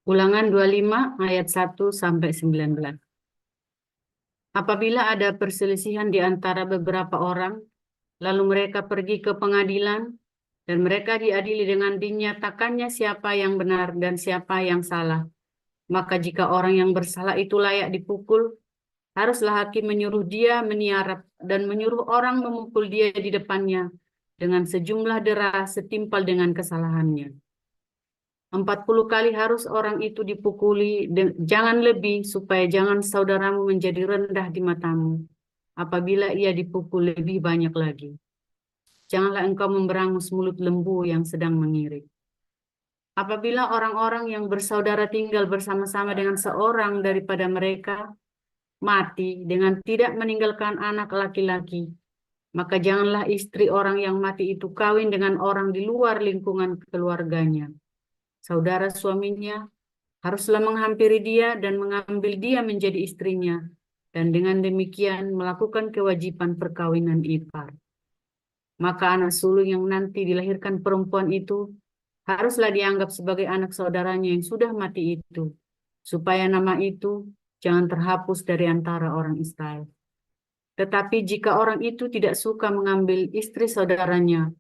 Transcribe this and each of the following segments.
Ulangan 25 ayat 1 sampai 19. Apabila ada perselisihan di antara beberapa orang, lalu mereka pergi ke pengadilan, dan mereka diadili dengan dinyatakannya siapa yang benar dan siapa yang salah. Maka jika orang yang bersalah itu layak dipukul, haruslah hakim menyuruh dia meniarap dan menyuruh orang memukul dia di depannya dengan sejumlah dera setimpal dengan kesalahannya. 40 kali harus orang itu dipukuli, jangan lebih, supaya jangan saudaramu menjadi rendah di matamu apabila ia dipukul lebih banyak lagi. Janganlah engkau memberangus mulut lembu yang sedang mengirit. Apabila orang-orang yang bersaudara tinggal bersama-sama dengan seorang daripada mereka mati dengan tidak meninggalkan anak laki-laki, maka janganlah istri orang yang mati itu kawin dengan orang di luar lingkungan keluarganya. Saudara suaminya haruslah menghampiri dia dan mengambil dia menjadi istrinya, dan dengan demikian melakukan kewajiban perkawinan ipar. Maka anak sulung yang nanti dilahirkan perempuan itu haruslah dianggap sebagai anak saudaranya yang sudah mati itu, supaya nama itu jangan terhapus dari antara orang Israel. Tetapi jika orang itu tidak suka mengambil istri saudaranya,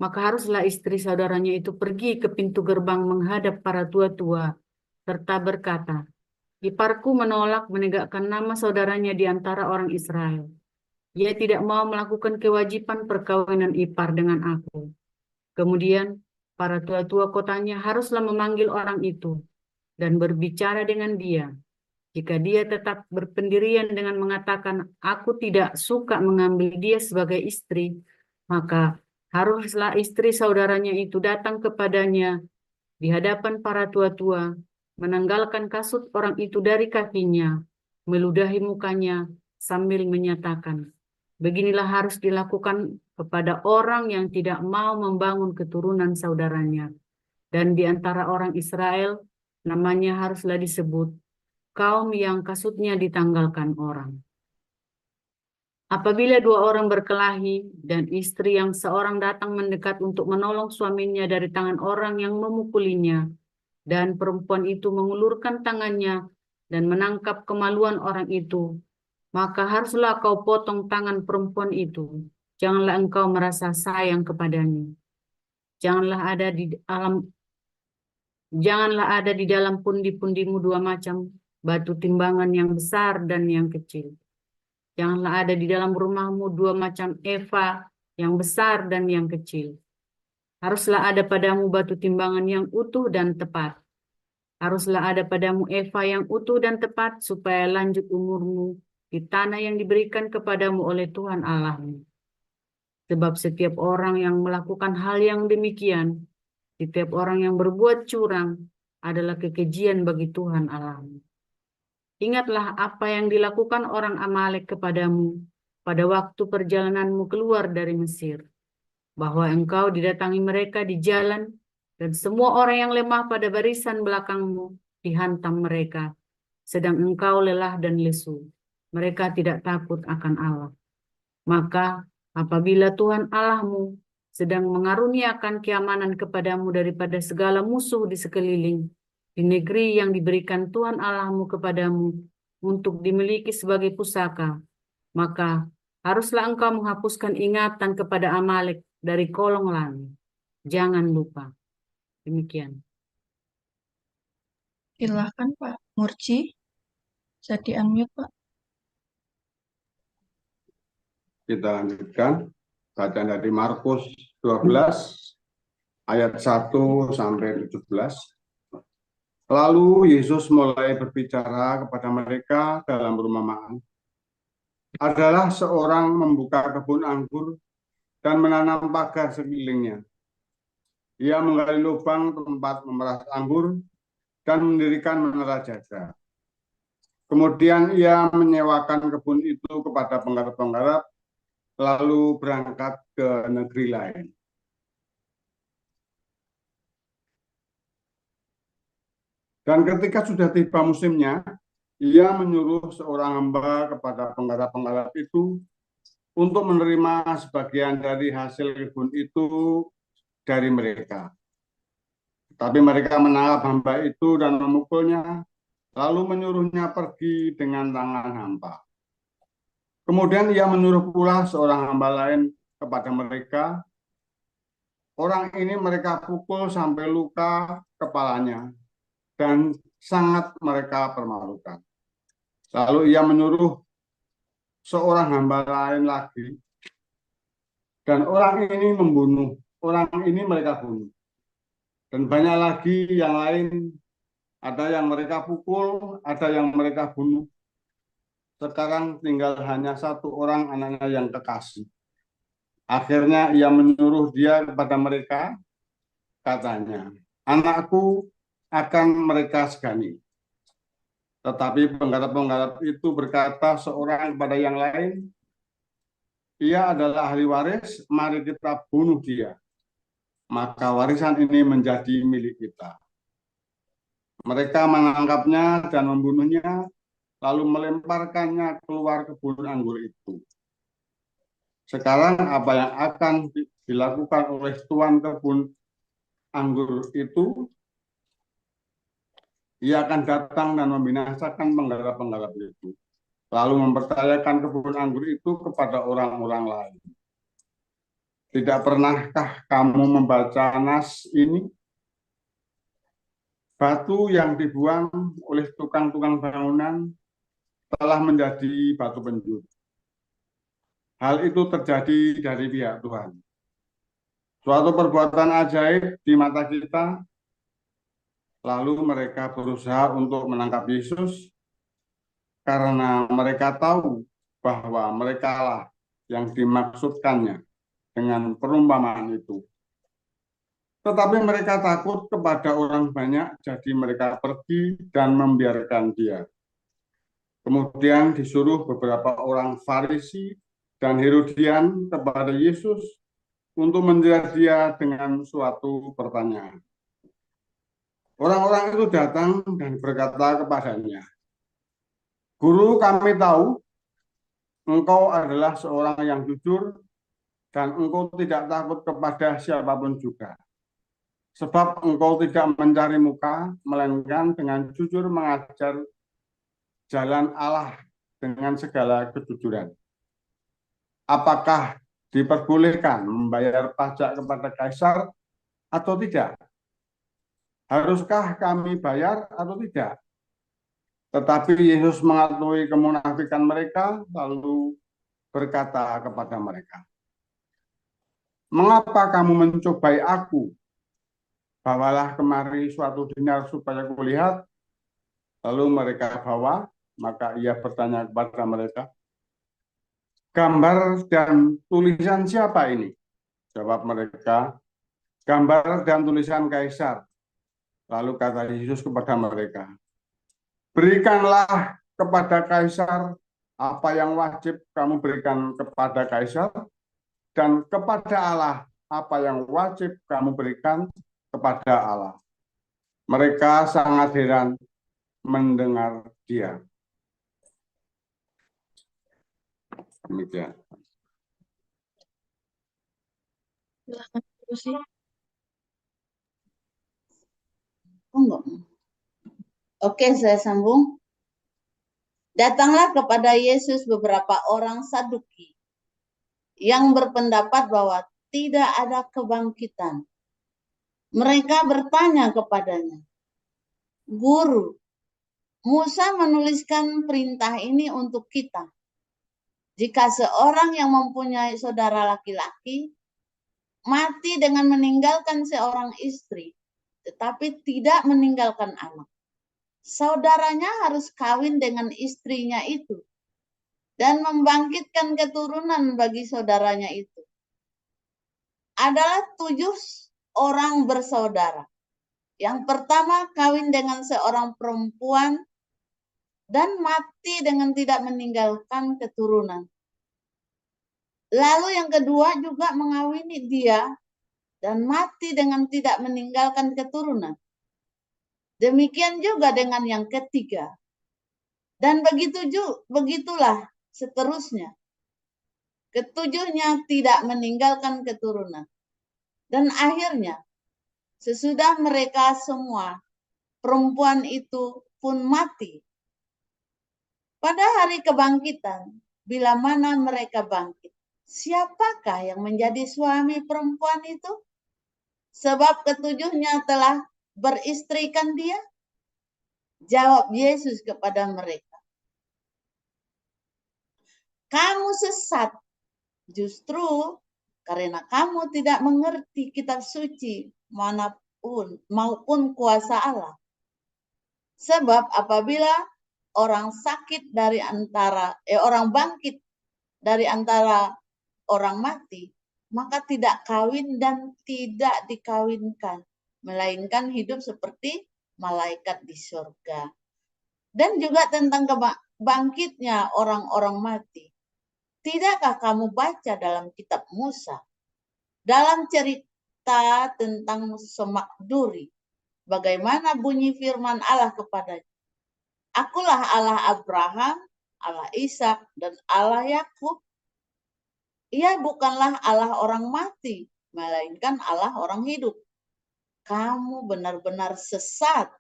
maka haruslah istri saudaranya itu pergi ke pintu gerbang menghadap para tua-tua, serta berkata, "Iparku menolak menegakkan nama saudaranya di antara orang Israel. Ia tidak mau melakukan kewajiban perkawinan ipar dengan aku." Kemudian para tua-tua kotanya haruslah memanggil orang itu dan berbicara dengan dia. Jika dia tetap berpendirian dengan mengatakan, "Aku tidak suka mengambil dia sebagai istri," maka haruslah istri saudaranya itu datang kepadanya di hadapan para tua-tua, menanggalkan kasut orang itu dari kakinya, meludahi mukanya sambil menyatakan, "Beginilah harus dilakukan kepada orang yang tidak mau membangun keturunan saudaranya." Dan di antara orang Israel, namanya haruslah disebut kaum yang kasutnya ditanggalkan orang. Apabila dua orang berkelahi dan istri yang seorang datang mendekat untuk menolong suaminya dari tangan orang yang memukulinya, dan perempuan itu mengulurkan tangannya dan menangkap kemaluan orang itu, maka haruslah kau potong tangan perempuan itu. Janganlah engkau merasa sayang kepadanya. Janganlah ada di alam Janganlah ada di dalam pundi-pundimu dua macam batu timbangan yang besar dan yang kecil. Janganlah ada di dalam rumahmu dua macam eva yang besar dan yang kecil. Haruslah ada padamu batu timbangan yang utuh dan tepat. Haruslah ada padamu eva yang utuh dan tepat, supaya lanjut umurmu di tanah yang diberikan kepadamu oleh Tuhan Allahmu. Sebab setiap orang yang melakukan hal yang demikian, setiap orang yang berbuat curang, adalah kekejian bagi Tuhan Allahmu. Ingatlah apa yang dilakukan orang Amalek kepadamu pada waktu perjalananmu keluar dari Mesir, bahwa engkau didatangi mereka di jalan, dan semua orang yang lemah pada barisan belakangmu dihantam mereka, sedang engkau lelah dan lesu. Mereka tidak takut akan Allah. Maka apabila Tuhan Allahmu sedang mengaruniakan keamanan kepadamu daripada segala musuh di sekeliling, di negeri yang diberikan Tuhan Allahmu kepadamu untuk dimiliki sebagai pusaka, maka haruslah engkau menghapuskan ingatan kepada Amalek dari kolong langit. Jangan lupa. Demikian. Silahkan Pak Murji, bisa di-unmute Pak. Kita lanjutkan bacaan dari Markus 12 ayat 1 sampai 17. Lalu Yesus mulai berbicara kepada mereka dalam perumpamaan. Adalah seorang membuka kebun anggur dan menanam pagar sekelilingnya. Ia menggali lubang tempat memeras anggur dan mendirikan menara jaga. Kemudian ia menyewakan kebun itu kepada penggarap-penggarap, lalu berangkat ke negeri lain. Dan ketika sudah tiba musimnya, ia menyuruh seorang hamba kepada penggarap-penggarap itu untuk menerima sebagian dari hasil kebun itu dari mereka. Tapi mereka menangkap hamba itu dan memukulnya, lalu menyuruhnya pergi dengan tangan hampa. Kemudian ia menyuruh pula seorang hamba lain kepada mereka. Orang ini mereka pukul sampai luka kepalanya dan sangat mereka permalukan. Lalu ia menyuruh seorang hamba lain lagi, dan orang ini mereka bunuh. Dan banyak lagi yang lain, ada yang mereka pukul, ada yang mereka bunuh. Sekarang tinggal hanya satu orang anaknya yang kekasih. Akhirnya ia menyuruh dia kepada mereka, katanya, anakku akan mereka segani. Tetapi penggarap-penggarap itu berkata seorang kepada yang lain, ia adalah ahli waris, mari kita bunuh dia. Maka warisan ini menjadi milik kita. Mereka menangkapnya dan membunuhnya, lalu melemparkannya keluar kebun anggur itu. Sekarang apa yang akan dilakukan oleh tuan kebun anggur itu? Ia akan datang dan membinasakan penggarap-penggarap itu, lalu mempercayakan kebun anggur itu kepada orang-orang lain. Tidak pernahkah kamu membaca nas ini? Batu yang dibuang oleh tukang-tukang bangunan telah menjadi batu penjuru. Hal itu terjadi dari pihak Tuhan. Suatu perbuatan ajaib di mata kita, lalu mereka berusaha untuk menangkap Yesus karena mereka tahu bahwa merekalah yang dimaksudkannya dengan perumpamaan itu. Tetapi mereka takut kepada orang banyak, jadi mereka pergi dan membiarkan dia. Kemudian disuruh beberapa orang Farisi dan Herodian kepada Yesus untuk menjerat dia dengan suatu pertanyaan. Orang-orang itu datang dan berkata kepadanya, Guru, kami tahu engkau adalah seorang yang jujur dan engkau tidak takut kepada siapapun juga. Sebab engkau tidak mencari muka, melainkan dengan jujur mengajar jalan Allah dengan segala kejujuran. Apakah diperbolehkan membayar pajak kepada kaisar atau tidak? Haruskah kami bayar atau tidak? Tetapi Yesus mengetahui kemunafikan mereka, lalu berkata kepada mereka, mengapa kamu mencobai aku? Bawalah kemari suatu dinar supaya kulihat. Lalu mereka bawa, maka ia bertanya kepada mereka, gambar dan tulisan siapa ini? Jawab mereka, gambar dan tulisan kaisar. Lalu kata Yesus kepada mereka, berikanlah kepada kaisar apa yang wajib kamu berikan kepada kaisar, dan kepada Allah apa yang wajib kamu berikan kepada Allah. Mereka sangat heran mendengar dia. Demikian. Silakan terusin. Enggak. Oke, saya sambung. Datanglah kepada Yesus beberapa orang Saduki yang berpendapat bahwa tidak ada kebangkitan. Mereka bertanya kepadanya, Guru, Musa menuliskan perintah ini untuk kita. Jika seorang yang mempunyai saudara laki-laki mati dengan meninggalkan seorang istri, tetapi tidak meninggalkan anak, saudaranya harus kawin dengan istrinya itu dan membangkitkan keturunan bagi saudaranya itu. Adalah 7 orang bersaudara. Yang pertama kawin dengan seorang perempuan dan mati dengan tidak meninggalkan keturunan. Lalu yang kedua juga mengawini dia dan mati dengan tidak meninggalkan keturunan. Demikian juga dengan yang ketiga. Dan begitulah seterusnya. Ketujuhnya tidak meninggalkan keturunan. Dan akhirnya Sesudah mereka semua, perempuan itu pun mati. Pada hari kebangkitan, bila mana mereka bangkit, siapakah yang menjadi suami perempuan itu? Sebab ketujuhnya telah beristrikan dia. Jawab Yesus kepada mereka, kamu sesat justru karena kamu tidak mengerti kitab suci maupun kuasa Allah. Sebab apabila orang bangkit dari antara orang mati, maka tidak kawin dan tidak dikawinkan, melainkan hidup seperti malaikat di surga. Dan juga tentang bangkitnya orang-orang mati. Tidakkah kamu baca dalam kitab Musa, dalam cerita tentang semak duri, bagaimana bunyi firman Allah kepadanya? Akulah Allah Abraham, Allah Ishak, dan Allah Yakub. Ia bukanlah Allah orang mati, melainkan Allah orang hidup. Kamu benar-benar sesat.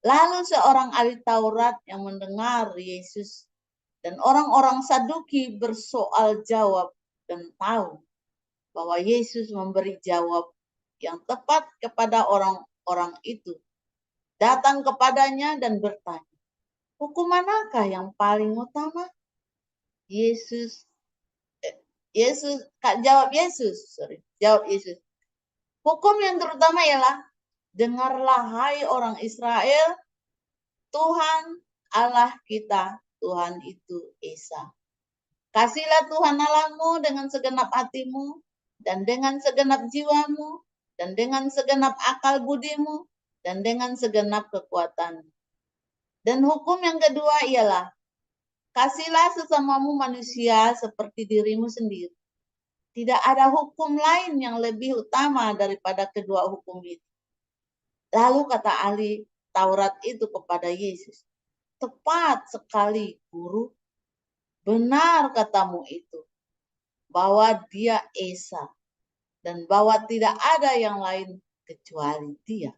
Lalu seorang ahli Taurat yang mendengar Yesus dan orang-orang Saduki bersoal jawab dan tahu bahwa Yesus memberi jawab yang tepat kepada orang-orang itu, datang kepadanya dan bertanya, hukum manakah yang paling utama? Jawab Yesus. Hukum yang terutama ialah, dengarlah hai orang Israel, Tuhan Allah kita, Tuhan itu Esa. Kasihlah Tuhan Allahmu dengan segenap hatimu, dan dengan segenap jiwamu, dan dengan segenap akal budimu, dan dengan segenap kekuatanmu. Dan hukum yang kedua ialah, kasihlah sesamamu manusia seperti dirimu sendiri. Tidak ada hukum lain yang lebih utama daripada kedua hukum itu. Lalu kata ahli Taurat itu kepada Yesus, tepat sekali, Guru. Benar katamu itu, bahwa dia Esa, dan bahwa tidak ada yang lain kecuali dia.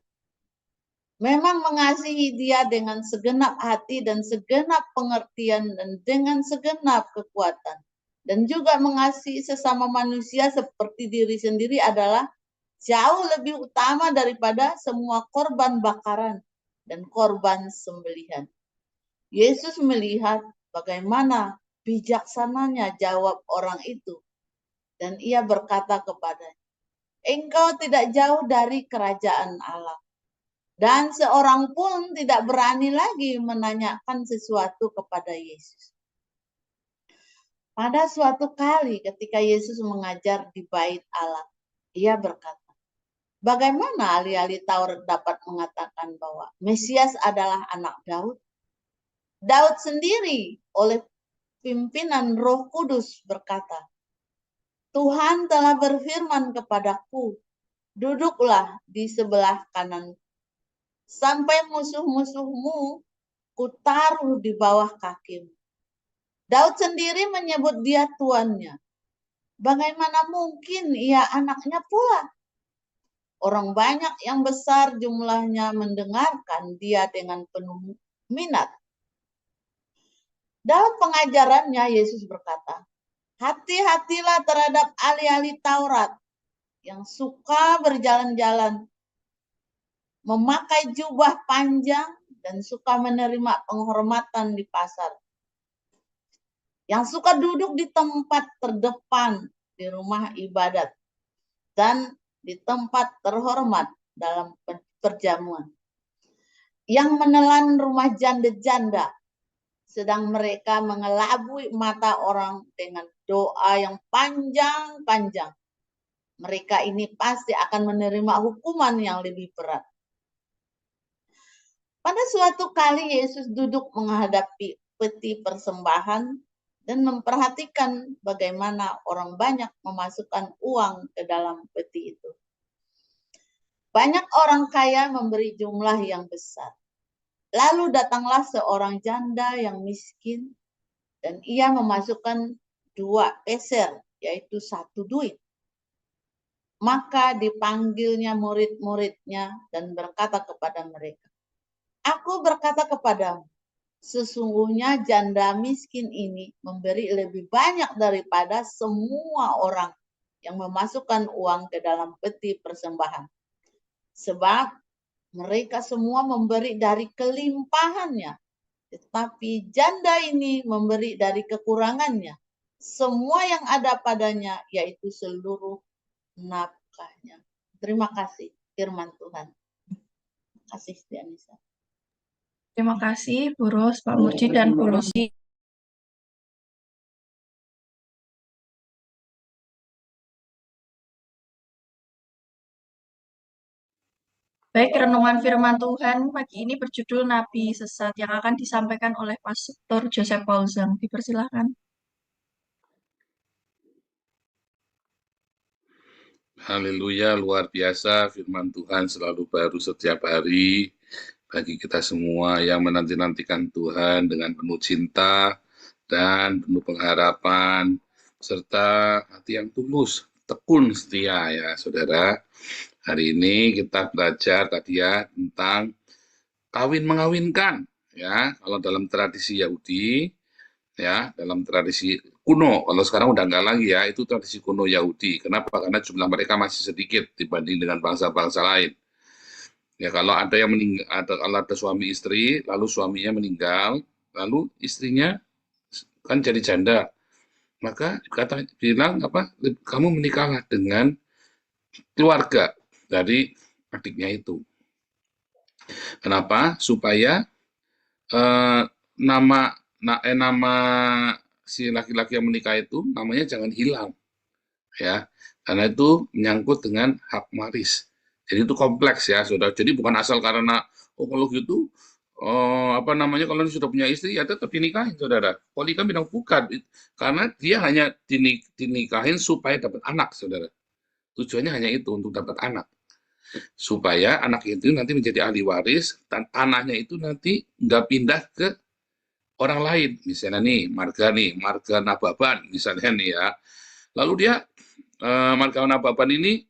Memang mengasihi dia dengan segenap hati dan segenap pengertian dan dengan segenap kekuatan. Dan juga mengasihi sesama manusia seperti diri sendiri adalah jauh lebih utama daripada semua korban bakaran dan korban sembelihan. Yesus melihat bagaimana bijaksananya jawab orang itu. Dan ia berkata kepadanya, engkau tidak jauh dari kerajaan Allah. Dan seorang pun tidak berani lagi menanyakan sesuatu kepada Yesus. Pada suatu kali ketika Yesus mengajar di bait Allah, ia berkata, bagaimana ahli-ahli Taurat dapat mengatakan bahwa Mesias adalah anak Daud? Daud sendiri oleh pimpinan Roh Kudus berkata, Tuhan telah berfirman kepadaku, duduklah di sebelah kanan, sampai musuh-musuhmu kutaruh di bawah kakimu. Daud sendiri menyebut dia tuannya. Bagaimana mungkin ia anaknya pula? Orang banyak yang besar jumlahnya mendengarkan dia dengan penuh minat. Dalam pengajarannya Yesus berkata, hati-hatilah terhadap ahli-ahli Taurat yang suka berjalan-jalan, memakai jubah panjang dan suka menerima penghormatan di pasar. Yang suka duduk di tempat terdepan di rumah ibadat dan di tempat terhormat dalam perjamuan. Yang menelan rumah janda-janda, sedang mereka mengelabui mata orang dengan doa yang panjang-panjang. Mereka ini pasti akan menerima hukuman yang lebih berat. Pada suatu kali Yesus duduk menghadapi peti persembahan dan memperhatikan bagaimana orang banyak memasukkan uang ke dalam peti itu. Banyak orang kaya memberi jumlah yang besar. Lalu datanglah seorang janda yang miskin dan ia memasukkan 2 peser, yaitu 1 duit. Maka dipanggilnya murid-muridnya dan berkata kepada mereka, "Aku berkata kepadamu, sesungguhnya janda miskin ini memberi lebih banyak daripada semua orang yang memasukkan uang ke dalam peti persembahan. Sebab mereka semua memberi dari kelimpahannya, tetapi janda ini memberi dari kekurangannya, semua yang ada padanya, yaitu seluruh nafkahnya." Terima kasih firman Tuhan. Terima kasih, Dianisa. Terima kasih, Bu Ros, Pak Murji, dan Bu Lucy. Baik, renungan firman Tuhan pagi ini berjudul Nabi Sesat yang akan disampaikan oleh Pastor Joseph Paulzang. Dipersilakan. Haleluya, luar biasa firman Tuhan selalu baru setiap hari bagi kita semua yang menanti-nantikan Tuhan dengan penuh cinta dan penuh pengharapan serta hati yang tulus, tekun, setia ya saudara. Hari ini kita belajar tadi ya tentang kawin mengawinkan ya. Kalau dalam tradisi Yahudi ya, dalam tradisi kuno, kalau sekarang udah enggak lagi ya, itu tradisi kuno Yahudi. Kenapa? Karena jumlah mereka masih sedikit dibanding dengan bangsa-bangsa lain. Ya, kalau ada yang meninggal, kalau ada suami istri, lalu suaminya meninggal, lalu istrinya kan jadi janda, maka bilang apa? Kamu menikahlah dengan keluarga dari adiknya itu. Kenapa? Supaya nama si laki-laki yang menikah itu namanya jangan hilang ya, karena itu menyangkut dengan hak waris. Jadi itu kompleks ya saudara. Jadi bukan asal karena kalau gitu kalau sudah punya istri ya tetap dinikahin saudara. Poligami bilang bukan, karena dia hanya dinikahin supaya dapat anak saudara. Tujuannya hanya itu, untuk dapat anak, supaya anak itu nanti menjadi ahli waris dan tanahnya itu nanti nggak pindah ke orang lain. Misalnya marga Nababan misalnya nih ya, lalu dia marga Nababan ini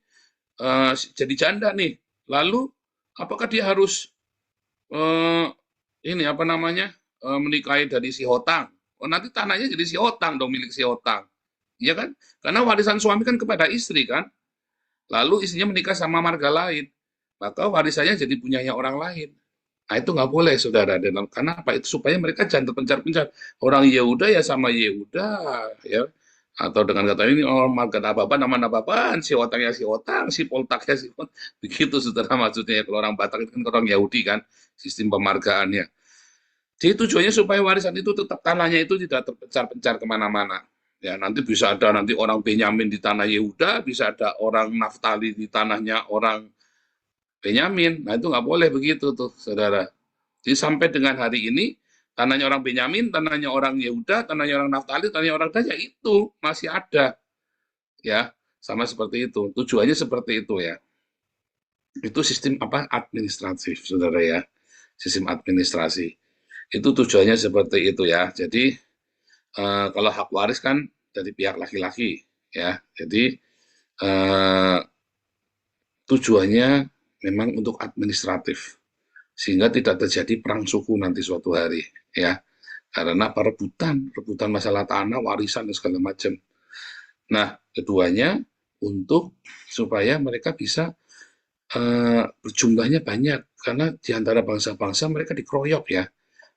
jadi janda nih, lalu apakah dia harus menikahi dari si Hotang? Oh, nanti tanahnya jadi si Hotang dong, milik si Hotang, iya kan? Karena warisan suami kan kepada istri kan, lalu istrinya menikah sama marga lain, maka warisannya jadi punyanya orang lain. Nah, itu nggak boleh, saudara. Karena apa? Itu supaya mereka jangan terpencar-pencar. Orang Yehuda ya sama Yehuda, ya. Atau dengan kata ini, marga Nababan, nama Nababan, si Otangnya si Otang, si Poltaknya si Poltak. Begitu, saudara, maksudnya. Kalau orang Batak itu kan orang Yahudi kan, sistem pemargaannya. Jadi tujuannya supaya warisan itu tetap, tanahnya itu tidak terpencar-pencar kemana-mana. Ya, nanti bisa ada nanti orang Benyamin di tanah Yehuda, bisa ada orang Naftali di tanahnya orang Benyamin. Nah, itu nggak boleh begitu tuh, saudara. Jadi sampai dengan hari ini, tanahnya orang Benyamin, tanahnya orang Yehuda, tanahnya orang Naftali, tanahnya orang Dan, ya itu masih ada. Ya, sama seperti itu. Tujuannya seperti itu ya. Itu sistem administratif, saudara ya. Sistem administrasi. Itu tujuannya seperti itu ya. Jadi, kalau hak waris kan dari pihak laki-laki ya. Jadi, tujuannya memang untuk administratif, sehingga tidak terjadi perang suku nanti suatu hari ya, karena rebutan masalah tanah, warisan dan segala macam. Nah, keduanya untuk supaya mereka bisa berjumlahnya banyak, karena di antara bangsa-bangsa mereka dikeroyok ya.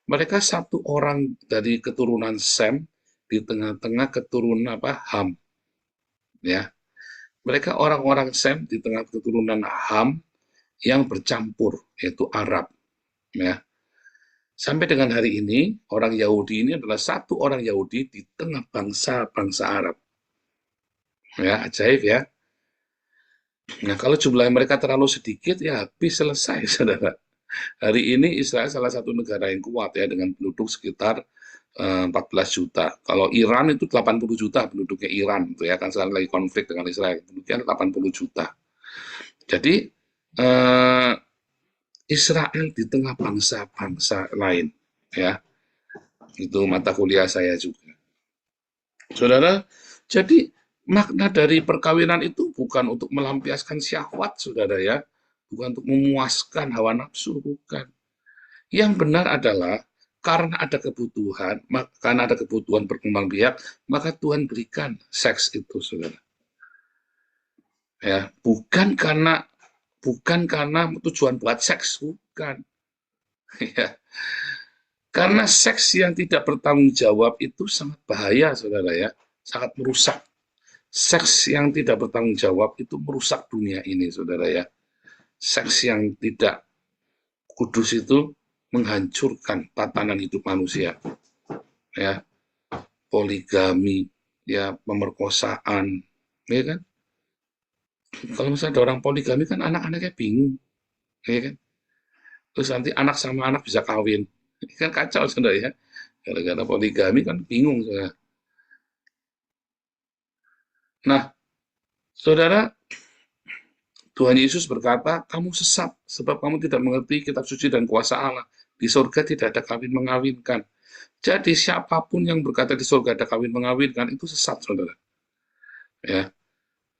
Mereka satu orang dari keturunan Sem di tengah-tengah keturunan Ham ya. Mereka orang-orang Sem di tengah keturunan Ham yang bercampur, yaitu Arab ya. Sampai dengan hari ini orang Yahudi ini adalah satu orang Yahudi di tengah bangsa-bangsa Arab ya. Ajaib ya. Nah, kalau jumlah mereka terlalu sedikit ya habis, selesai saudara. Hari ini Israel salah satu negara yang kuat ya, dengan penduduk sekitar 14 juta. Kalau Iran itu 80 juta penduduknya, Iran itu ya, kan sekarang lagi konflik dengan Israel, penduduknya 80 juta. Jadi Israel di tengah bangsa-bangsa lain ya. Itu mata kuliah saya juga, saudara. Jadi Makna dari perkawinan itu bukan untuk melampiaskan syahwat, saudara ya. Bukan untuk memuaskan hawa nafsu, bukan. Yang benar adalah karena ada kebutuhan, karena ada kebutuhan berkembang biak, maka Tuhan berikan seks itu, saudara. Ya, bukan karena tujuan buat seks, bukan. Ya. Karena seks yang tidak bertanggung jawab itu sangat bahaya, saudara ya, sangat merusak. Seks yang tidak bertanggung jawab itu merusak dunia ini, saudara ya. Seks yang tidak kudus itu menghancurkan tatanan hidup manusia. Ya, poligami, ya, pemerkosaan, ya kan? Kalau misalnya ada orang poligami kan anak-anaknya bingung, ya kan? Terus nanti anak sama anak bisa kawin, kan kacau, saudara ya. Gara-gara poligami kan bingung, saudara. Nah, saudara, Tuhan Yesus berkata, kamu sesat, sebab kamu tidak mengerti kitab suci dan kuasa Allah. Di surga tidak ada kawin mengawinkan. Jadi siapapun yang berkata di surga ada kawin mengawinkan, itu sesat, saudara. Ya.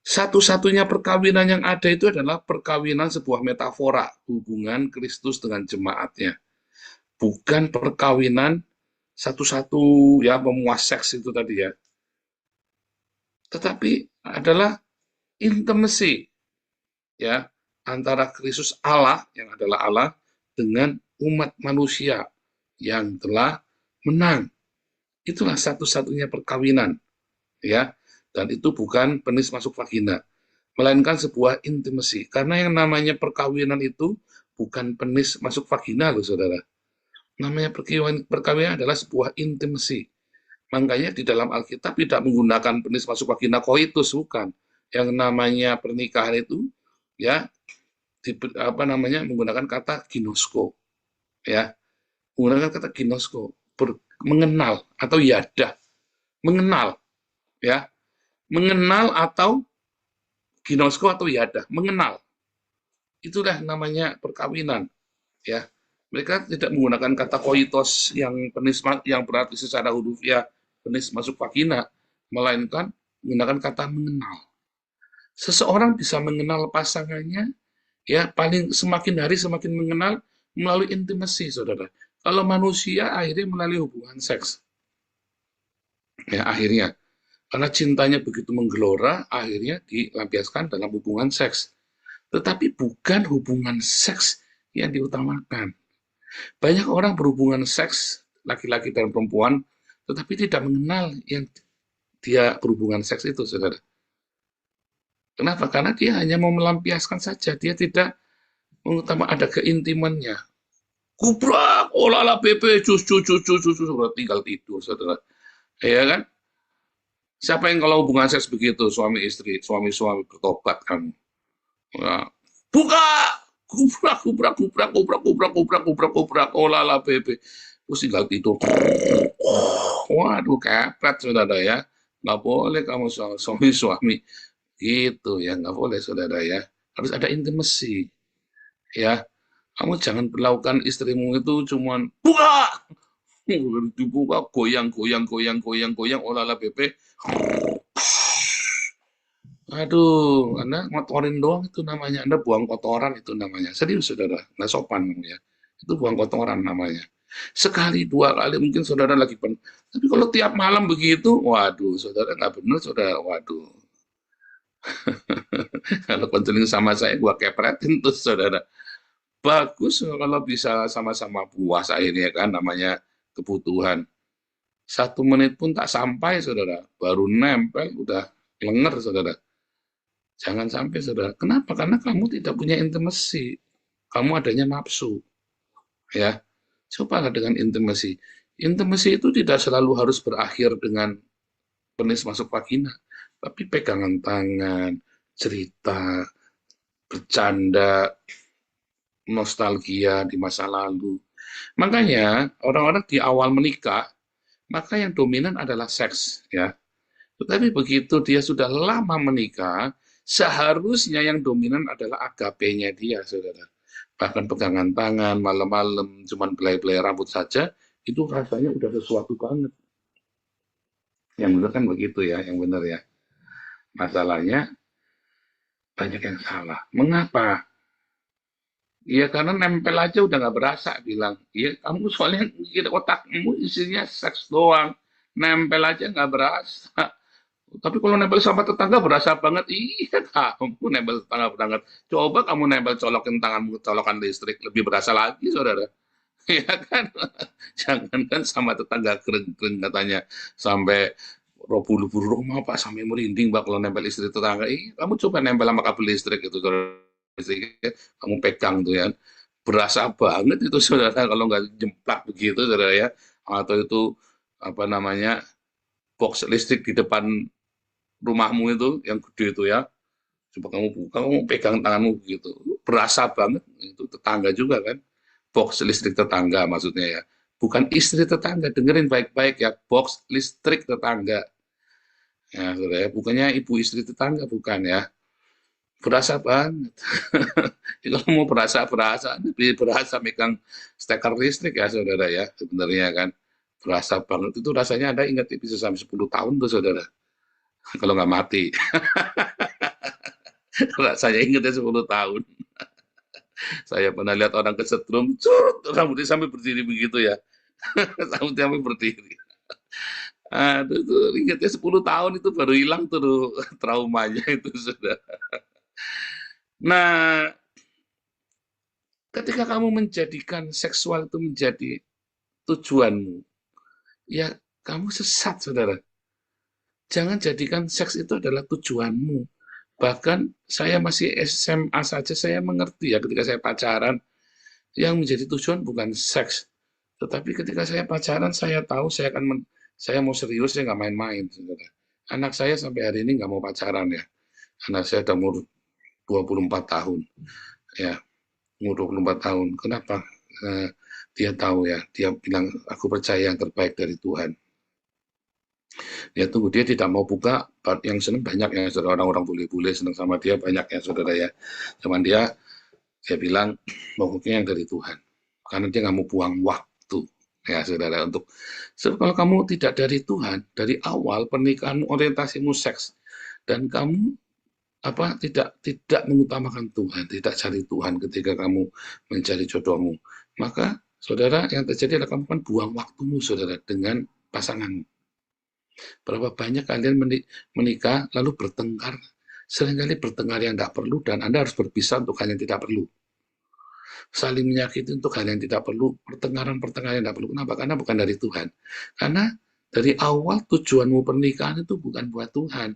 Satu-satunya perkawinan yang ada itu adalah perkawinan sebuah metafora, hubungan Kristus dengan jemaatnya. Bukan perkawinan satu-satu, ya, memuas seks itu tadi ya. Tetapi adalah intimacy, ya, antara Kristus Allah yang adalah Allah dengan umat manusia yang telah menang. Itulah satu-satunya perkawinan, ya, dan itu bukan penis masuk vagina, melainkan sebuah intimacy. Karena yang namanya perkawinan itu bukan penis masuk vagina, loh, saudara. Namanya perkawinan adalah sebuah intimacy. Makanya di dalam Alkitab tidak menggunakan penis masuk vagina koitus, bukan. Yang namanya pernikahan itu, ya, menggunakan kata ginosko, ya, menggunakan kata ginosko, mengenal atau yadah, mengenal, ya, mengenal atau ginosko atau yadah, mengenal. Itulah namanya perkawinan, ya. Mereka tidak menggunakan kata koitos yang penis yang berarti secara hurufiah penis masuk vagina, melainkan menggunakan kata mengenal. Seseorang bisa mengenal pasangannya, ya, paling semakin hari semakin mengenal melalui intimasi, saudara. Kalau manusia akhirnya melalui hubungan seks, ya, akhirnya karena cintanya begitu menggelora, akhirnya dilampiaskan dalam hubungan seks. Tetapi bukan hubungan seks yang diutamakan. Banyak orang berhubungan seks, laki-laki dan perempuan, tetapi tidak mengenal yang dia berhubungan seks itu, saudara. Kenapa? Karena dia hanya mau melampiaskan saja, dia tidak mengutama ada keintimannya. Kubrak, olala bebe, cus, tinggal tidur, saudara. Ya kan? Siapa yang kalau hubungan seks begitu, suami istri, suami-suami bertobat kamu. Ya. Buka! Kubrak, olala bebe. Terus tinggal tidur. Waduh, kepret, saudara ya. Nggak boleh kamu suami-suami. Gitu ya, nggak boleh, saudara ya. Harus ada intimasi. Ya, kamu jangan melakukan istrimu itu cuman buka! Dibuka, goyang, olala bebe. Aduh, Anda ngotorin doang itu namanya. Anda buang kotoran itu namanya. Serius, saudara. Nggak sopan ya. Itu buang kotoran namanya. Sekali, dua kali mungkin saudara lagi tapi kalau tiap malam begitu, waduh, saudara nggak benar, saudara, waduh. Kalau konseling sama saya, gua kepretin tuh, saudara. Bagus kalau bisa sama-sama puas akhirnya kan, namanya kebutuhan. 1 menit pun tak sampai, saudara. Baru nempel, udah lenger, saudara. Jangan sampai, saudara. Kenapa? Karena kamu tidak punya intimasi. Kamu adanya nafsu. Ya. Cobalah dengan intimasi. Intimasi itu tidak selalu harus berakhir dengan penis masuk vagina, tapi pegangan tangan, cerita, bercanda, nostalgia di masa lalu. Makanya orang-orang di awal menikah, maka yang dominan adalah seks, ya. Tetapi begitu dia sudah lama menikah, seharusnya yang dominan adalah agape-nya dia, saudara. Bahkan pegangan tangan, malam-malam, cuman belai-belai rambut saja, itu rasanya udah sesuatu banget. Yang benar kan begitu ya, yang benar ya. Masalahnya banyak yang salah. Mengapa? Ya karena nempel aja udah nggak berasa bilang. Ya kamu soalnya otakmu isinya seks doang. Nempel aja nggak berasa. Tapi kalau nempel sama tetangga berasa banget. Iya kamu nempel tetangga banget. Coba kamu nempel colokin tanganmu ke colokan listrik. Lebih berasa lagi saudara. Ya kan? Jangankan sama tetangga keren-keren katanya. Sampai bulu-bulu rumah Pak. Sampai merinding Pak kalau nempel istri tetangga. Kamu coba nempel sama kabel listrik itu saudara. Kamu pegang tuh ya, berasa banget itu saudara kalau nggak jemplak begitu saudara ya, atau itu apa namanya box listrik di depan rumahmu itu yang gede itu ya, coba kamu buka, kamu pegang tanganmu begitu, berasa banget. Itu tetangga juga kan, box listrik tetangga maksudnya ya, bukan istri tetangga, dengerin baik-baik ya, box listrik tetangga ya saudara ya, bukannya ibu istri tetangga, bukan ya. Berasa banget. Kalau mau berasa lebih berasa megang steker listrik ya saudara ya, sebenarnya kan berasa banget itu rasanya. Anda ingat bisa sampai 10 tahun tuh saudara, kalau nggak mati. Rasanya ingatnya 10 tahun. Saya pernah lihat orang kesetrum, rambutnya sampai berdiri begitu ya. Rambutnya sampai berdiri. Aduh, tuh ingatnya 10 tahun itu baru hilang tuh traumanya itu saudara. Nah, ketika kamu menjadikan seksual itu menjadi tujuanmu, ya kamu sesat, saudara. Jangan jadikan seks itu adalah tujuanmu. Bahkan saya masih SMA saja, saya mengerti ya ketika saya pacaran, yang menjadi tujuan bukan seks. Tetapi ketika saya pacaran, saya tahu saya mau serius, saya nggak main-main, saudara. Anak saya sampai hari ini nggak mau pacaran ya. Anak saya udah umur 24 tahun. Ya, umur 24 tahun. Kenapa? Dia tahu ya, dia bilang, aku percaya yang terbaik dari Tuhan. Dia tunggu, dia tidak mau buka, yang senang banyak ya, saudara, orang-orang bule-bule senang sama dia banyak ya, saudara ya. Cuman dia bilang, pokoknya yang dari Tuhan. Karena dia nggak mau buang waktu, ya saudara, untuk, kalau kamu tidak dari Tuhan, dari awal pernikahan orientasimu seks, dan kamu tidak mengutamakan Tuhan, tidak cari Tuhan ketika kamu mencari jodohmu, maka saudara yang terjadi adalah kamu kan buang waktumu saudara dengan pasanganmu. Berapa banyak kalian menikah lalu bertengkar, seringkali bertengkar yang tidak perlu, dan Anda harus berpisah untuk hal yang tidak perlu, saling menyakiti untuk hal yang tidak perlu, pertengkaran yang tidak perlu. Kenapa? Karena bukan dari Tuhan. Karena dari awal tujuanmu pernikahan itu bukan buat Tuhan,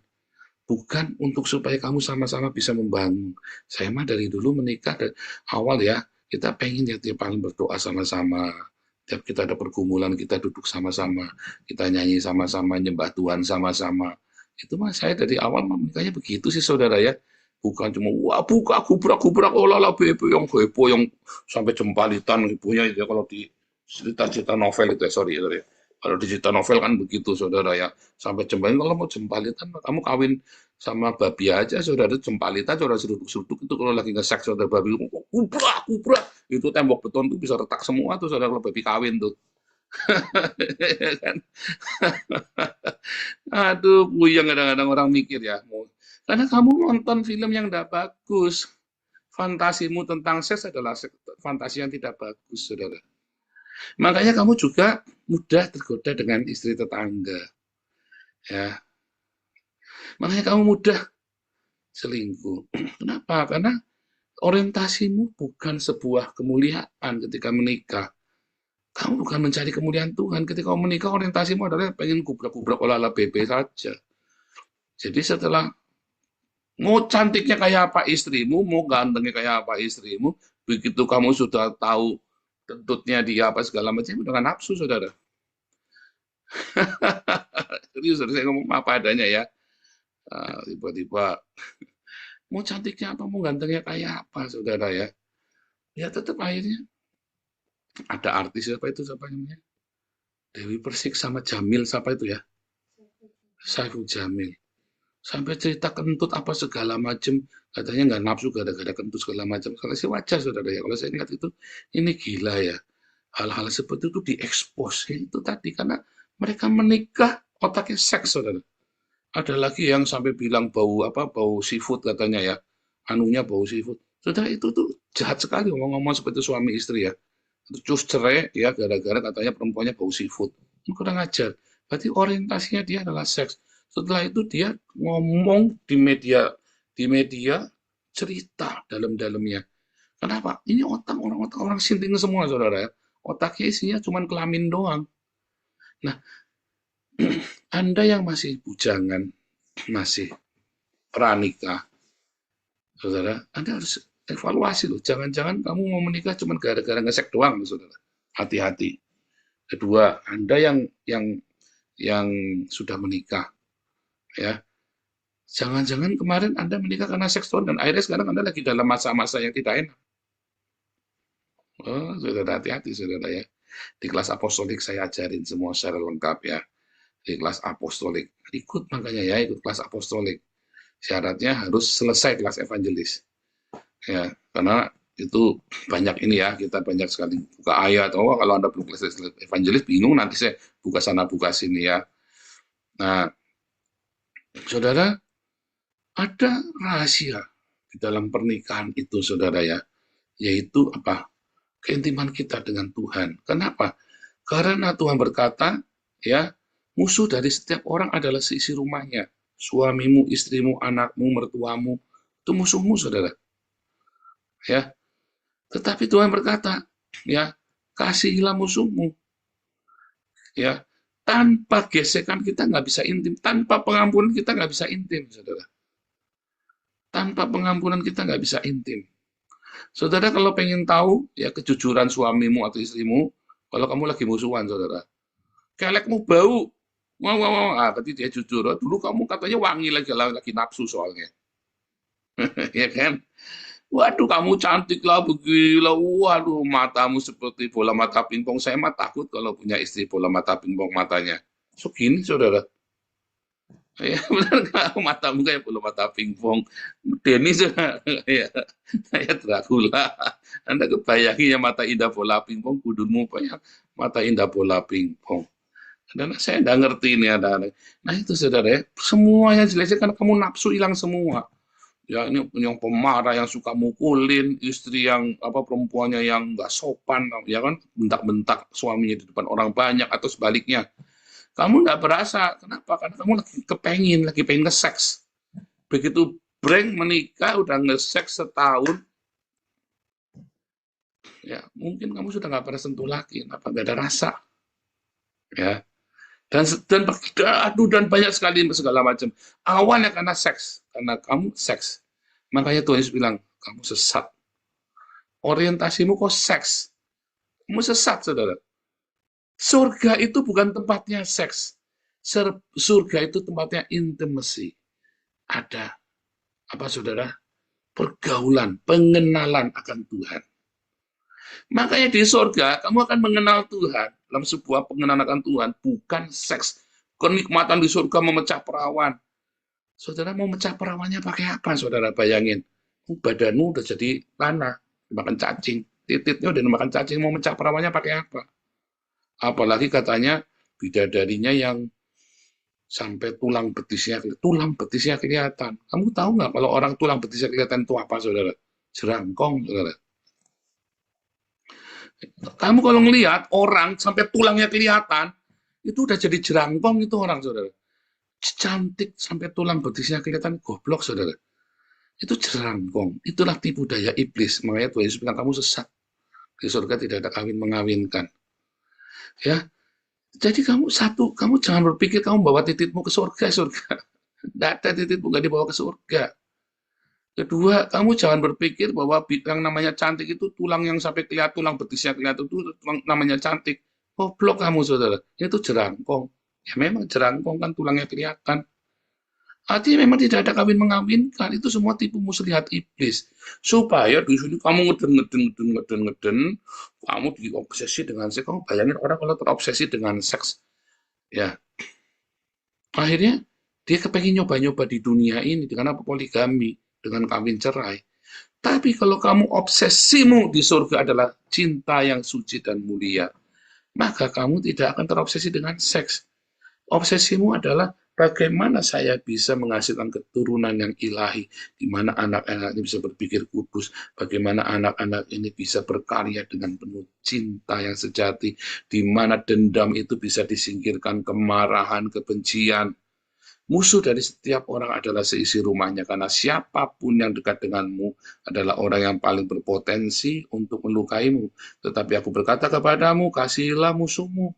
bukan untuk supaya kamu sama-sama bisa membangun. Saya mah dari dulu menikah dari awal ya, kita pengen ya tiap malam berdoa sama-sama. Tiap kita ada pergumulan, kita duduk sama-sama, kita nyanyi sama-sama, nyembah Tuhan sama-sama. Itu mah saya dari awal menikahnya begitu sih saudara ya. Bukan cuma wah buka kubrak oh lala bebe yang heboh yang sampai jempalitan ibunya ya, kalau di cerita-cerita novel itu ya, sorry. Kalau di cerita novel kan begitu saudara ya, sampai jempalitan. Kalau mau jempalitan kamu kawin sama babi aja saudara, jempalitan saudara, seruduk-seruduk itu kalau lagi nge-seks saudara, babi kubrak itu tembok beton tuh bisa retak semua tuh saudara kalau babi kawin tuh. Kan? Aduh, puyeng kadang-kadang orang mikir ya. Karena kamu nonton film yang tidak bagus. Fantasimu tentang seks adalah fantasi yang tidak bagus, saudara. Makanya kamu juga mudah tergoda dengan istri tetangga. Ya. Makanya kamu mudah selingkuh. Kenapa? Karena orientasimu bukan sebuah kemuliaan ketika menikah. Kamu bukan mencari kemuliaan Tuhan. Ketika kamu menikah, orientasimu adalah pengen kubrak-kubrak olahraga bebe saja. Jadi setelah mau cantiknya kayak apa istrimu, mau gantengnya kayak apa istrimu, begitu kamu sudah tahu kentutnya dia apa segala macam, udah nggak nafsu, saudara. Serius, saya ngomong apa adanya ya. Tiba-tiba mau cantiknya apa, mau gantengnya kayak apa, saudara ya. Ya tetap akhirnya ada artis siapa namanya? Dewi Persik sama Jamil siapa itu ya? Saiful Jamil. Sampai cerita kentut apa segala macam, katanya nggak nafsu gara-gara kentut segala macam. Kalau saya wajar saudara ya, kalau saya lihat itu ini gila ya, hal-hal seperti itu diekspos ya, itu tadi karena mereka menikah otaknya seks saudara, Ada lagi yang sampai bilang bau seafood katanya ya, anunya bau seafood. Saudara, itu tuh jahat sekali ngomong-ngomong seperti suami istri ya. Terus cerai ya gara-gara katanya perempuannya bau seafood. Ini kurang ajar. Berarti orientasinya dia adalah seks. Setelah itu dia ngomong di media cerita dalam-dalamnya. Kenapa? Ini otak orang sinting semua, saudara ya. Otaknya isinya cuma kelamin doang. Nah, Anda yang masih bujangan, masih pranikah, saudara, Anda harus evaluasi loh. Jangan-jangan kamu mau menikah cuma gara-gara ngesek doang, saudara. Hati-hati. Kedua, Anda yang sudah menikah, ya, jangan-jangan kemarin Anda menikah karena seks doang dan akhirnya sekarang Anda lagi dalam masa-masa yang tidak enak. Oh, saudara, hati-hati, saudara ya. Di kelas apostolik saya ajarin semua secara lengkap ya. Di kelas apostolik. Ikut makanya ya, ikut kelas apostolik. Syaratnya harus selesai kelas evangelis. Ya, karena itu banyak ini ya, kita banyak sekali buka ayat. Oh, kalau Anda belum kelas evangelis bingung, nanti saya buka sana buka sini ya. Nah, saudara, ada rahasia di dalam pernikahan itu, saudara ya, yaitu apa? Keintiman kita dengan Tuhan. Kenapa? Karena Tuhan berkata, ya, musuh dari setiap orang adalah seisi rumahnya. Suamimu, istrimu, anakmu, mertuamu, itu musuhmu, saudara. Ya, tetapi Tuhan berkata, ya, kasihilah musuhmu. Ya, tanpa gesekan kita nggak bisa intim, tanpa pengampunan kita nggak bisa intim, saudara. Tanpa pengampunan kita nggak bisa intim. Saudara, kalau pengen tahu ya kejujuran suamimu atau istrimu, kalau kamu lagi musuhan, saudara, kelekmu bau, berarti dia jujur. Oh, dulu kamu katanya wangi lagi nafsu soalnya, ya kan? Waduh, kamu cantik lah begila, waduh, matamu seperti bola mata pingpong. Saya mah takut kalau punya istri bola mata pingpong matanya. Segini, saudara. Ya, benar nggak? Matamu kayak bola mata pingpong. Denny, ya, kayak Dracula. Anda kebayanginya mata indah bola pingpong, kudunmu banyak mata indah bola pingpong. Dan saya nggak ngerti ini ada. Nah itu, saudara ya, semuanya jelek karena kamu nafsu hilang semua. Ya, ini yang pemarah, yang suka mukulin, istri yang perempuannya yang nggak sopan, ya kan, bentak-bentak suaminya di depan orang banyak atau sebaliknya. Kamu nggak berasa, kenapa? Karena kamu lagi pengen nge-seks. Begitu breng menikah, udah nge-seks setahun, ya mungkin kamu sudah nggak pernah sentuh lagi, kenapa? Nggak ada rasa, ya. Dan banyak sekali segala macam. Awalnya karena seks, karena kamu seks. Makanya Tuhan Yesus bilang, kamu sesat. Orientasimu kok seks. Kamu sesat, saudara. Surga itu bukan tempatnya seks. Surga itu tempatnya intimacy. Ada, saudara? Pergaulan, pengenalan akan Tuhan. Makanya di surga, kamu akan mengenal Tuhan. Dalam sebuah pengenalan akan Tuhan, bukan seks. Kenikmatan di surga memecah perawan. Saudara mau mecah perawannya pakai apa, saudara? Bayangin. Badanmu udah jadi tanah, makan cacing. Tititnya udah makan cacing, mau mecah perawannya pakai apa? Apalagi katanya bidadarinya yang sampai tulang betisnya kelihatan. Kamu tahu nggak kalau orang tulang betisnya kelihatan itu apa, saudara? Jerangkong, saudara. Kamu kalau ngelihat orang sampai tulangnya kelihatan, itu udah jadi jerangkong itu orang, saudara. Cantik sampai tulang betisnya kelihatan, goblok, saudara. Itu jerangkong. Itulah tipu daya iblis. Makanya Tuhan Yesus bilang, kamu sesat. Di surga tidak ada kawin mengawinkan. Ya, jadi kamu jangan berpikir kamu bawa tititmu ke surga. Tidak ada tititmu nggak dibawa ke surga. Kedua, kamu jangan berpikir bahwa yang namanya cantik itu tulang yang sampai kelihatan, tulang betisnya kelihatan itu namanya cantik. Goblok kamu, saudara. Itu jerangkong. Ya memang jerangkong kan tulangnya kelihatan. Artinya memang tidak ada kawin mengawinkan. Itu semua tipu muslihat iblis. Supaya di sini kamu ngeden, kamu diobsesi dengan seks. Kamu bayangin orang kalau terobsesi dengan seks, ya akhirnya dia kepengen nyoba-nyoba di dunia ini dengan poligami, dengan kawin cerai. Tapi kalau kamu obsesimu di surga adalah cinta yang suci dan mulia, maka kamu tidak akan terobsesi dengan seks. Obsesimu adalah Bagaimana saya bisa menghasilkan keturunan yang ilahi, di mana anak-anak ini bisa berpikir kudus, bagaimana anak-anak ini bisa berkarya dengan penuh cinta yang sejati, di mana dendam itu bisa disingkirkan, kemarahan, kebencian. Musuh dari setiap orang adalah seisi rumahnya, karena siapapun yang dekat denganmu adalah orang yang paling berpotensi untuk melukaimu. Tetapi aku berkata kepadamu, kasihilah musuhmu.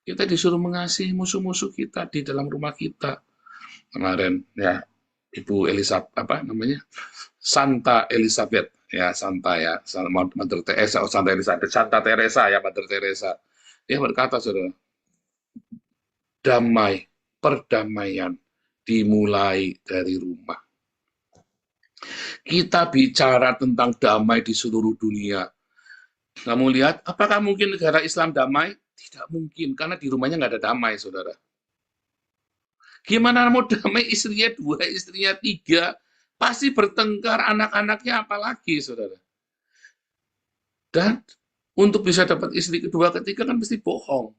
Kita disuruh mengasihi musuh-musuh kita di dalam rumah kita. Kemarin ya Ibu Elizabeth apa namanya? Santa Elizabeth ya, Santa ya, Mother Teresa, Santa Elizabeth, Santa Teresa ya, Mother Teresa. Dia berkata, saudara, damai, perdamaian dimulai dari rumah. Kita bicara tentang damai di seluruh dunia. Kamu lihat, apakah mungkin negara Islam damai? Tidak mungkin, karena di rumahnya nggak ada damai, saudara. Gimana mau damai, istrinya 2, istrinya 3, pasti bertengkar, anak-anaknya apalagi, saudara. Dan untuk bisa dapat istri kedua, ketiga kan mesti bohong.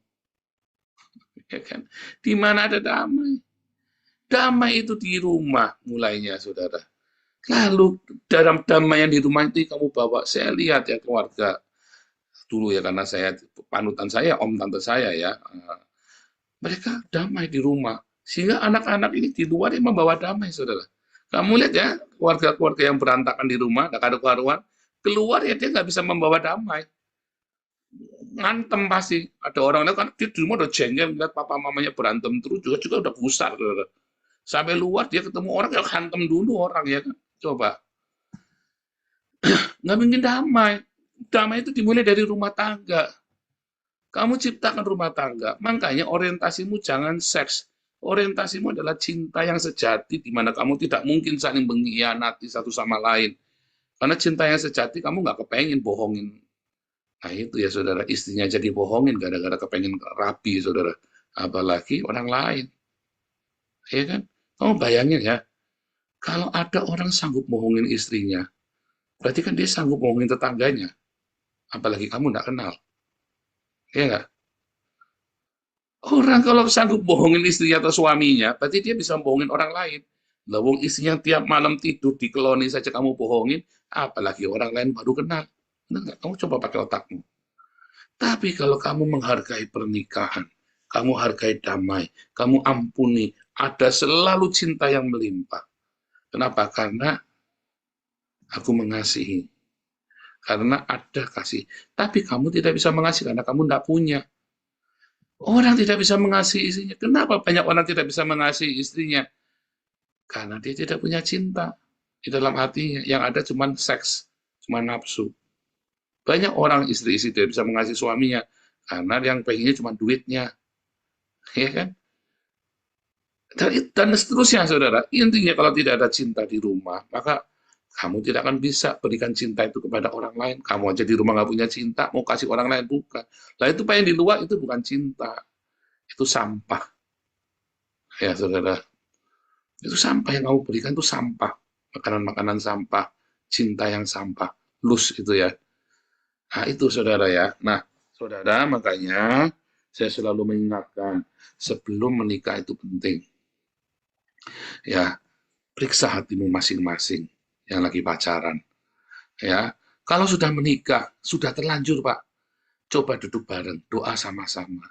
Ya kan? Di mana ada damai? Damai itu di rumah mulainya, saudara. Lalu dalam damai yang di rumah itu kamu bawa, saya lihat ya keluarga, dulu ya, karena saya panutan saya, om tante saya ya, mereka damai di rumah, sehingga anak-anak ini di luar yang membawa damai, saudara. Kamu lihat ya, keluarga-keluarga yang berantakan di rumah, ada karu-karuan, keluar ya dia nggak bisa membawa damai, ngantem pasti. Ada orang lain kan di rumah udah jengkel lihat papa mamanya berantem terus, juga udah gusar, saudara. Sampai luar dia ketemu orang yang hantem dulu orang ya kan, coba nggak mungkin damai. Damai itu dimulai dari rumah tangga. Kamu ciptakan rumah tangga, makanya orientasimu jangan seks. Orientasimu adalah cinta yang sejati, di mana kamu tidak mungkin saling mengkhianati satu sama lain. Karena cinta yang sejati, kamu nggak kepengen bohongin. Nah itu ya saudara, istrinya jadi bohongin gara-gara kepengen rapi, saudara. Apalagi orang lain. Ya kan? Kamu bayangin ya, kalau ada orang sanggup bohongin istrinya, berarti kan dia sanggup bohongin tetangganya. Apalagi kamu nggak kenal. Ya nggak? Orang kalau sanggup bohongin istrinya atau suaminya, berarti dia bisa bohongin orang lain. Lah wong istrinya tiap malam tidur di koloni saja kamu bohongin, apalagi orang lain baru kenal. Benar nggak? Kamu coba pakai otakmu. Tapi kalau kamu menghargai pernikahan, kamu hargai damai, kamu ampuni, ada selalu cinta yang melimpah. Kenapa? Karena aku mengasihi. Karena ada kasih. Tapi kamu tidak bisa mengasihi karena kamu tidak punya. Orang tidak bisa mengasihi istrinya. Kenapa banyak orang tidak bisa mengasihi istrinya? Karena dia tidak punya cinta di dalam hatinya. Yang ada cuma seks, cuma nafsu. Banyak orang istri-istri tidak bisa mengasihi suaminya karena yang pengennya cuma duitnya. Ya kan? Dan seterusnya, saudara. Intinya kalau tidak ada cinta di rumah, maka kamu tidak akan bisa berikan cinta itu kepada orang lain. Kamu aja di rumah nggak punya cinta, mau kasih orang lain bukan. Lah itu yang di luar itu bukan cinta, itu sampah. Ya saudara, itu sampah yang kamu berikan itu sampah, makanan-makanan sampah, cinta yang sampah, lus itu ya. Nah itu saudara ya. Nah saudara, makanya saya selalu mengingatkan sebelum menikah itu penting. Ya, periksa hatimu masing-masing yang lagi pacaran. Ya, kalau sudah menikah, sudah terlanjur, Pak. Coba duduk bareng, doa sama-sama.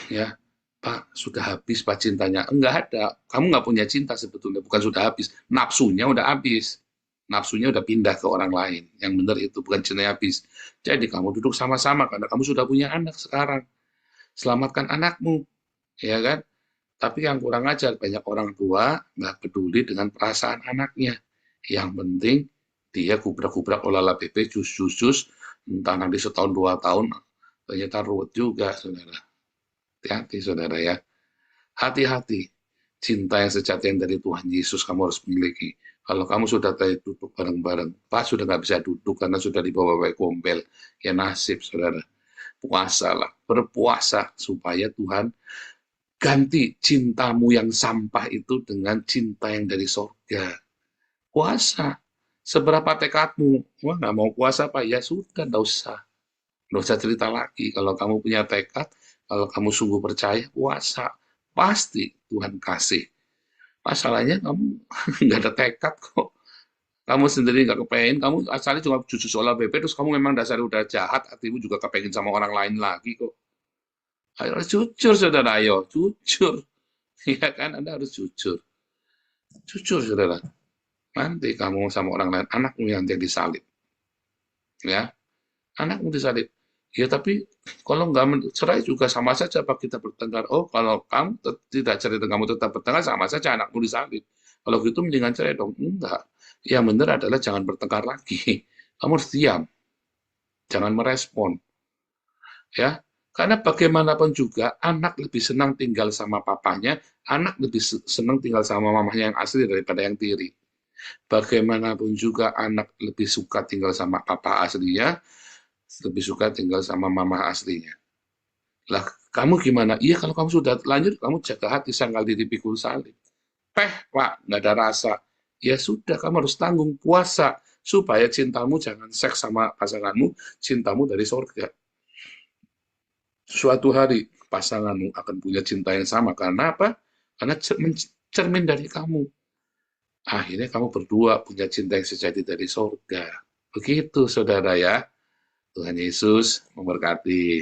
Ya, Pak, sudah habis Pak cintanya? Enggak ada. Kamu nggak punya cinta sebetulnya, bukan sudah habis. Nafsunya udah habis. Nafsunya udah pindah ke orang lain. Yang benar itu bukan cinta habis. Jadi kamu duduk sama-sama karena kamu sudah punya anak sekarang. Selamatkan anakmu, ya kan? Tapi yang kurang ajar, banyak orang tua nggak peduli dengan perasaan anaknya. Yang penting dia gubrak-gubrak olahraga PP, jus-jus, entah nanti setahun 2 tahun, ternyata ruwet juga, saudara. Hati-hati, saudara ya. Hati-hati. Cinta yang sejati yang dari Tuhan Yesus kamu harus miliki. Kalau kamu sudah duduk bareng-bareng, pas sudah nggak bisa duduk karena sudah dibawa pakai gombel, ya nasib, saudara. Puasalah, berpuasa supaya Tuhan ganti cintamu yang sampah itu dengan cinta yang dari surga. Puasa. Seberapa tekadmu? Wah, nggak mau puasa, Pak. Ya sudah, nggak usah. Nggak usah cerita lagi. Kalau kamu punya tekad, kalau kamu sungguh percaya, puasa. pasti Tuhan kasih. Masalahnya kamu nggak ada tekad kok. Kamu sendiri nggak kepengen, kamu asalnya cuma jujur soal BP, terus kamu memang dasarnya udah jahat, hatimu juga kepengen sama orang lain lagi kok. Ayo jujur, saudara, ayo jujur. Ya kan, Anda harus jujur. Jujur, saudara. Nanti kamu sama orang lain, anakmu yang disalib. Ya, anakmu disalib. Ya, tapi kalau nggak cerai juga sama saja apa kita bertengkar. Oh, kalau kamu tidak cerai dan kamu tetap bertengkar, sama saja anakmu disalib. Kalau gitu mendingan cerai dong. Enggak. Yang benar adalah jangan bertengkar lagi. Kamu harus diam. Jangan merespon. Ya, karena bagaimanapun juga anak lebih senang tinggal sama papanya, anak lebih senang tinggal sama mamanya yang asli daripada yang tiri. Bagaimanapun juga anak lebih suka tinggal sama papa aslinya, lebih suka tinggal sama mama aslinya. Lah, kamu gimana? Iya, kalau kamu sudah lanjut, kamu jaga hati sangkal diri pikul salib. Pak, nggak ada rasa. Ya sudah, kamu harus tanggung puasa supaya cintamu jangan seks sama pasanganmu, cintamu dari surga. Suatu hari pasanganmu akan punya cinta yang sama. Karena apa? Karena cermin dari kamu. Akhirnya kamu berdua punya cinta yang sejati dari surga. Begitu, saudara ya. Tuhan Yesus memberkati.